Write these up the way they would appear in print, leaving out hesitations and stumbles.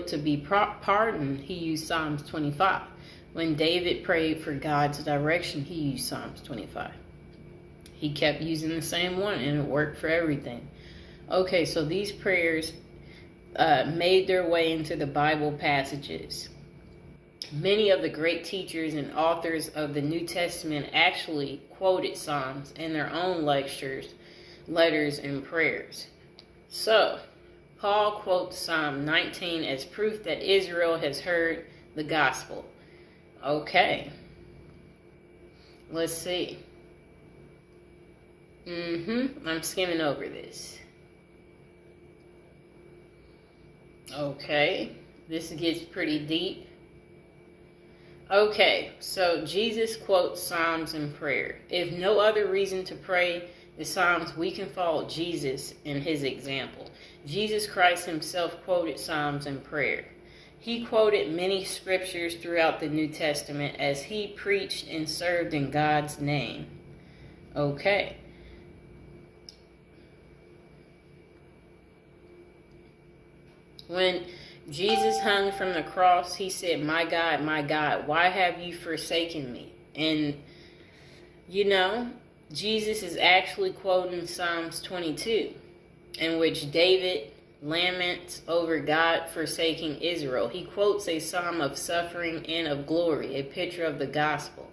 failed to be pardoned, he used Psalms 25. When David prayed for God's direction, he used Psalms 25. He kept using the same one, and it worked for everything. Okay, so these prayers made their way into the Bible passages. Many of the great teachers and authors of the New Testament actually quoted Psalms in their own lectures, letters, and prayers. So, Paul quotes Psalm 19 as proof that Israel has heard the gospel. Okay. Let's see. I'm skimming over this. Okay. This gets pretty deep. Okay, so Jesus quotes Psalms in prayer. If no other reason to pray the Psalms, we can follow Jesus in his example. Jesus Christ himself quoted Psalms in prayer. He quoted many scriptures throughout the New Testament as he preached and served in God's name. Okay. When Jesus hung from the cross, he said, my God, why have you forsaken me? And, Jesus is actually quoting Psalms 22, in which David laments over God forsaking Israel. He quotes a psalm of suffering and of glory, a picture of the gospel.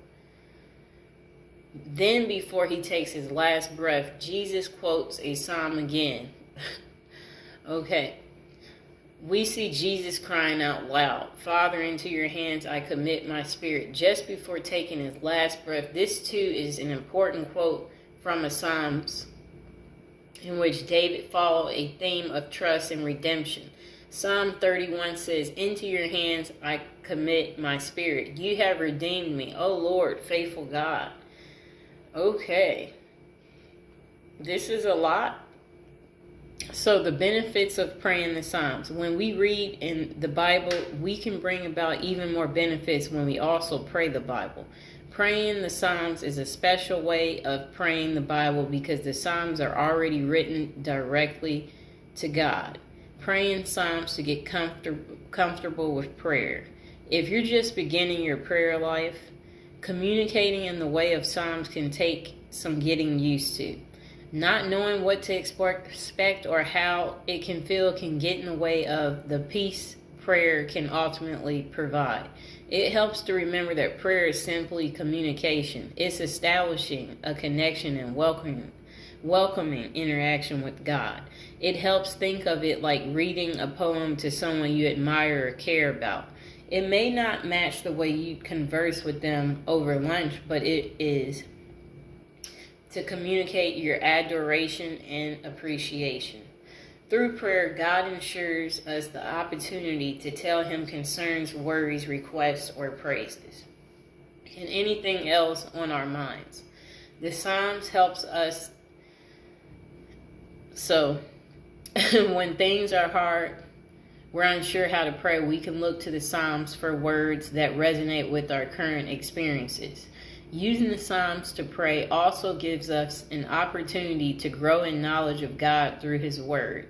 Then, before he takes his last breath, Jesus quotes a psalm again. Okay. We see Jesus crying out loud, Father, into your hands I commit my spirit. Just before taking his last breath, this too is an important quote from a Psalms in which David followed a theme of trust and redemption. Psalm 31 says, into your hands I commit my spirit. You have redeemed me, O Lord, faithful God. Okay. This is a lot. So the benefits of praying the Psalms. When we read in the Bible, we can bring about even more benefits when we also pray the Bible. Praying the Psalms is a special way of praying the Bible because the Psalms are already written directly to God. Praying Psalms to get comfortable with prayer. If you're just beginning your prayer life, communicating in the way of Psalms can take some getting used to. Not knowing what to expect or how it can feel can get in the way of the peace prayer can ultimately provide. It helps to remember that prayer is simply communication. It's establishing a connection and welcoming interaction with God. It helps think of it like reading a poem to someone you admire or care about. It may not match the way you converse with them over lunch, but it is to communicate your adoration and appreciation. Through prayer, God ensures us the opportunity to tell him concerns, worries, requests, or praises, and anything else on our minds. The Psalms helps us. So, when things are hard, we're unsure how to pray, we can look to the Psalms for words that resonate with our current experiences. Using the Psalms to pray also gives us an opportunity to grow in knowledge of God through his words.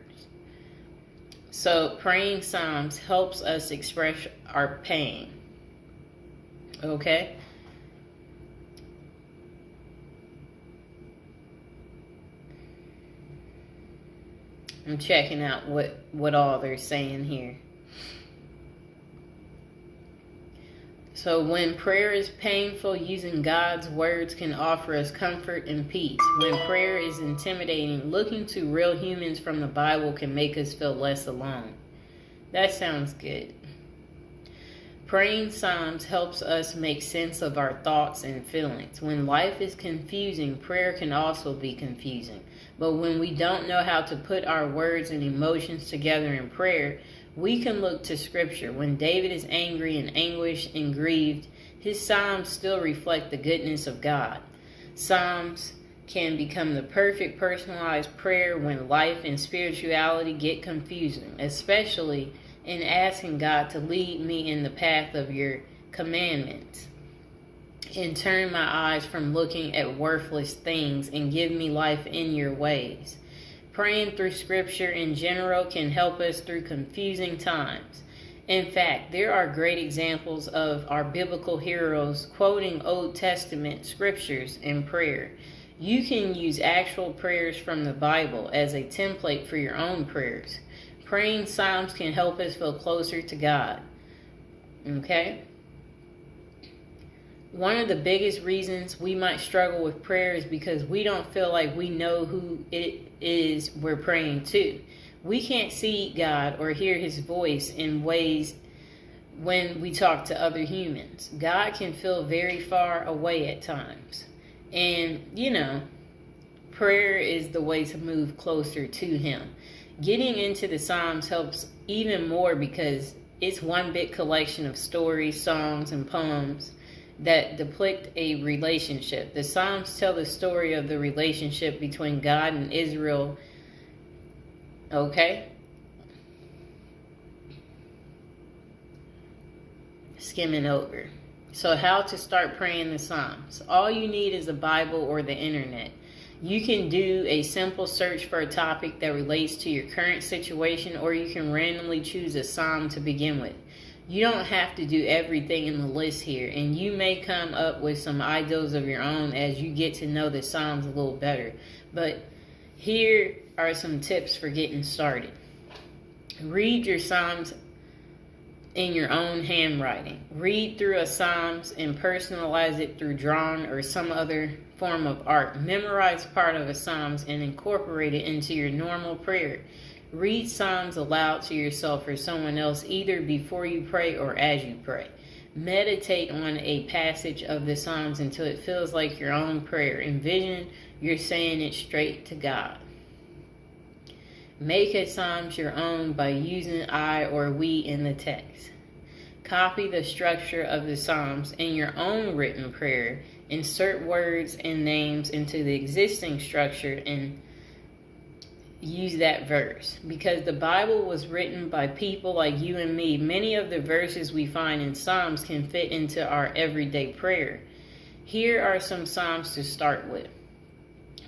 So praying Psalms helps us express our pain. Okay? I'm checking out what all they're saying here. So when prayer is painful, using God's words can offer us comfort and peace. When prayer is intimidating, looking to real humans from the Bible can make us feel less alone. That sounds good. Praying Psalms helps us make sense of our thoughts and feelings. When life is confusing, prayer can also be confusing. But when we don't know how to put our words and emotions together in prayer, we can look to Scripture. When David is angry and anguished and grieved, his Psalms still reflect the goodness of God. Psalms can become the perfect personalized prayer when life and spirituality get confusing, especially in asking God to lead me in the path of your commandments and turn my eyes from looking at worthless things and give me life in your ways. Praying through Scripture in general can help us through confusing times. In fact, there are great examples of our biblical heroes quoting Old Testament scriptures in prayer. You can use actual prayers from the Bible as a template for your own prayers. Praying Psalms can help us feel closer to God. Okay? One of the biggest reasons we might struggle with prayer is because we don't feel like we know who it is we're praying to. We can't see God or hear his voice in ways when we talk to other humans. God can feel very far away at times. And, prayer is the way to move closer to him. Getting into the Psalms helps even more because it's one big collection of stories, songs, and poems that depict a relationship. The Psalms tell the story of the relationship between God and Israel. Okay? Skimming over. So how to start praying the Psalms. All you need is a Bible or the internet. You can do a simple search for a topic that relates to your current situation, or you can randomly choose a psalm to begin with. You don't have to do everything in the list here, and you may come up with some ideas of your own as you get to know the Psalms a little better. But here are some tips for getting started. Read your Psalms in your own handwriting. Read through a Psalms and personalize it through drawing or some other form of art. Memorize part of a Psalms and incorporate it into your normal prayer. Read Psalms aloud to yourself or someone else either before you pray or as you pray. Meditate on a passage of the Psalms until it feels like your own prayer. Envision you're saying it straight to God. Make a Psalms your own by using I or we in the text. Copy the structure of the Psalms in your own written prayer. Insert words and names into the existing structure and use that verse. Because the Bible was written by people like you and me, many of the verses we find in Psalms can fit into our everyday prayer. Here are some Psalms to start with,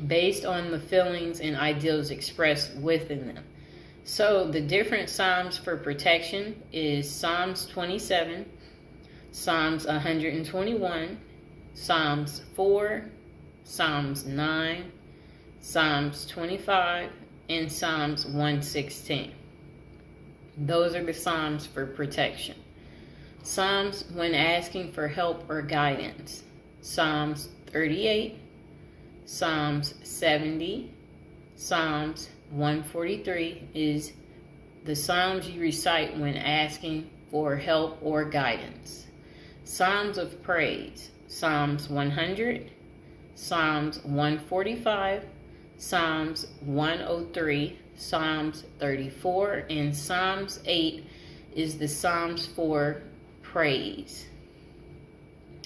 based on the feelings and ideals expressed within them. So the different Psalms for protection is Psalms 27, Psalms 121, Psalms 4, Psalms 9, Psalms 25, and Psalms 116. Those are the Psalms for protection. Psalms when asking for help or guidance. Psalms 38, Psalms 70, Psalms 143 is the Psalms you recite when asking for help or guidance. Psalms of praise. Psalms 100, Psalms 145, Psalms 103, Psalms 34, and Psalms 8 is the Psalms for praise.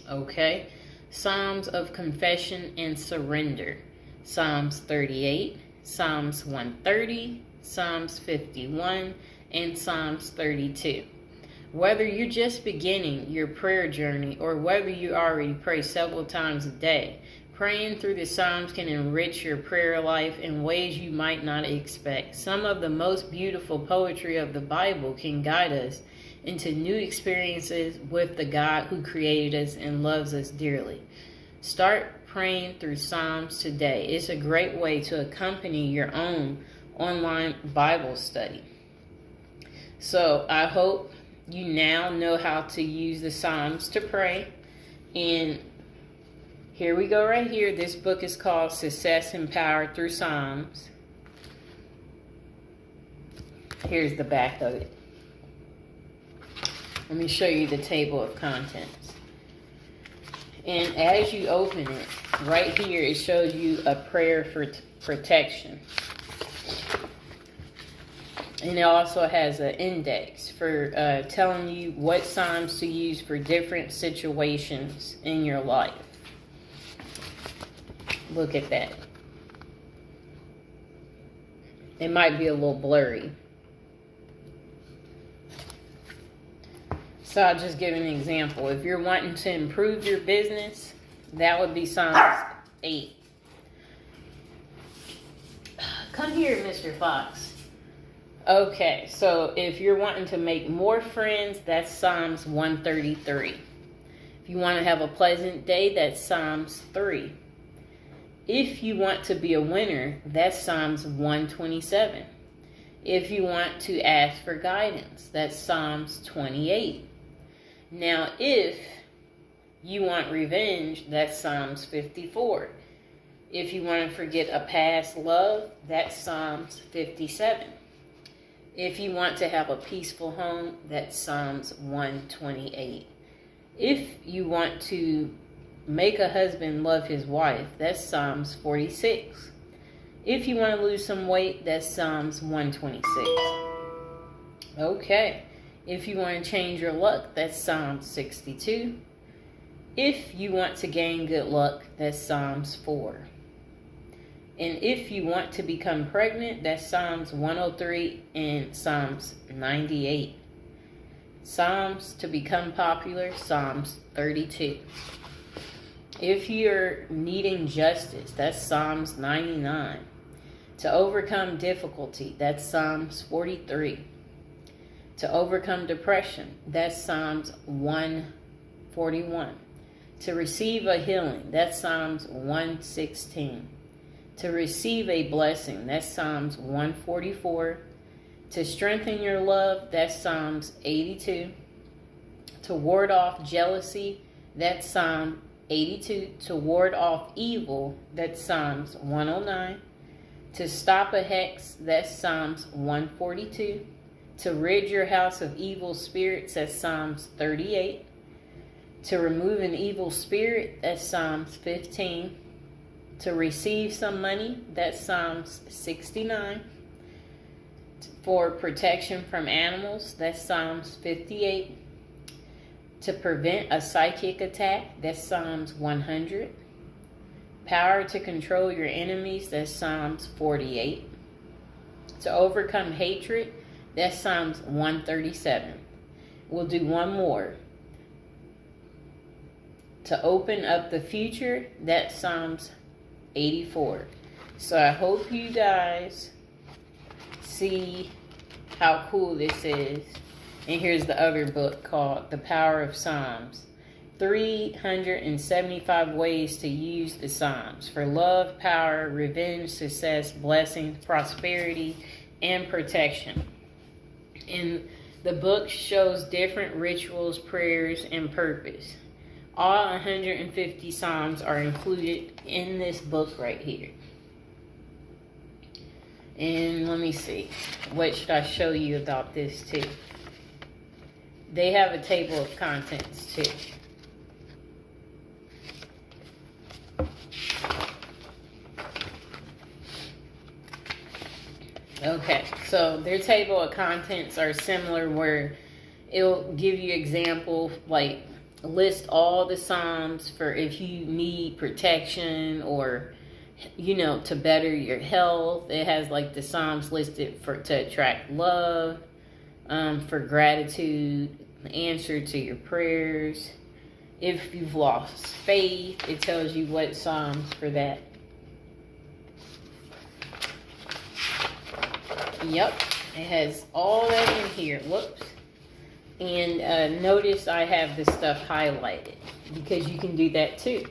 Okay? Psalms of confession and surrender. Psalms 38, Psalms 130, Psalms 51, and Psalms 32. Whether you're just beginning your prayer journey or whether you already pray several times a day, praying through the Psalms can enrich your prayer life in ways you might not expect. Some of the most beautiful poetry of the Bible can guide us into new experiences with the God who created us and loves us dearly. Start praying through Psalms today. It's a great way to accompany your own online Bible study. So I hope you now know how to use the Psalms to pray. And here we go right here. This book is called Success Empowered Through Psalms. Here's the back of it. Let me show you the table of contents. And as you open it, right here, it shows you a prayer for protection. And it also has an index for telling you what Psalms to use for different situations in your life. Look at that. It might be a little blurry. So I'll just give an example. If you're wanting to improve your business, that would be Psalms 8. Come here, Mr. Fox. Okay, so if you're wanting to make more friends, that's Psalms 133. If you want to have a pleasant day, that's Psalms 3. If you want to be a winner, that's Psalms 127. If you want to ask for guidance, that's Psalms 28. Now, if you want revenge, that's Psalms 54. If you want to forget a past love, that's Psalms 57. If you want to have a peaceful home, that's Psalms 128. If you want to make a husband love his wife, that's Psalms 46. If you want to lose some weight, that's Psalms 126. Okay. If you want to change your luck, that's Psalms 62. If you want to gain good luck, that's Psalms 4. And if you want to become pregnant, that's Psalms 103 and Psalms 98. Psalms to become popular, Psalms 32. If you're needing justice, that's Psalms 99. To overcome difficulty, that's Psalms 43. To overcome depression, that's Psalms 141. To receive a healing, that's Psalms 116. To receive a blessing, that's Psalms 144. To strengthen your love, that's Psalms 82. To ward off jealousy, that's Psalm 82. To ward off evil, that's Psalms 109. To stop a hex, that's Psalms 142. To rid your house of evil spirits, that's Psalms 38. To remove an evil spirit, that's Psalms 15. To receive some money, that's Psalms 69. For protection from animals, that's Psalms 58. To prevent a psychic attack, that's Psalms 100. Power to control your enemies, that's Psalms 48. To overcome hatred, that's Psalms 137. We'll do one more. To open up the future, that's Psalms 84. So I hope you guys see how cool this is. And here's the other book called The Power of Psalms. 375 ways to use the Psalms for love, power, revenge, success, blessings, prosperity, and protection. And the book shows different rituals, prayers, and purpose. All 150 Psalms are included in this book right here. And let me see. What should I show you about this too? They have a table of contents too. Okay, so their table of contents are similar where it'll give you example, like list all the Psalms for if you need protection or, you know, to better your health. It has like the Psalms listed to attract love, for gratitude, answer to your prayers. If you've lost faith, it tells you what Psalms for that. Yep, it has all that in here. Whoops. And notice I have this stuff highlighted because you can do that too.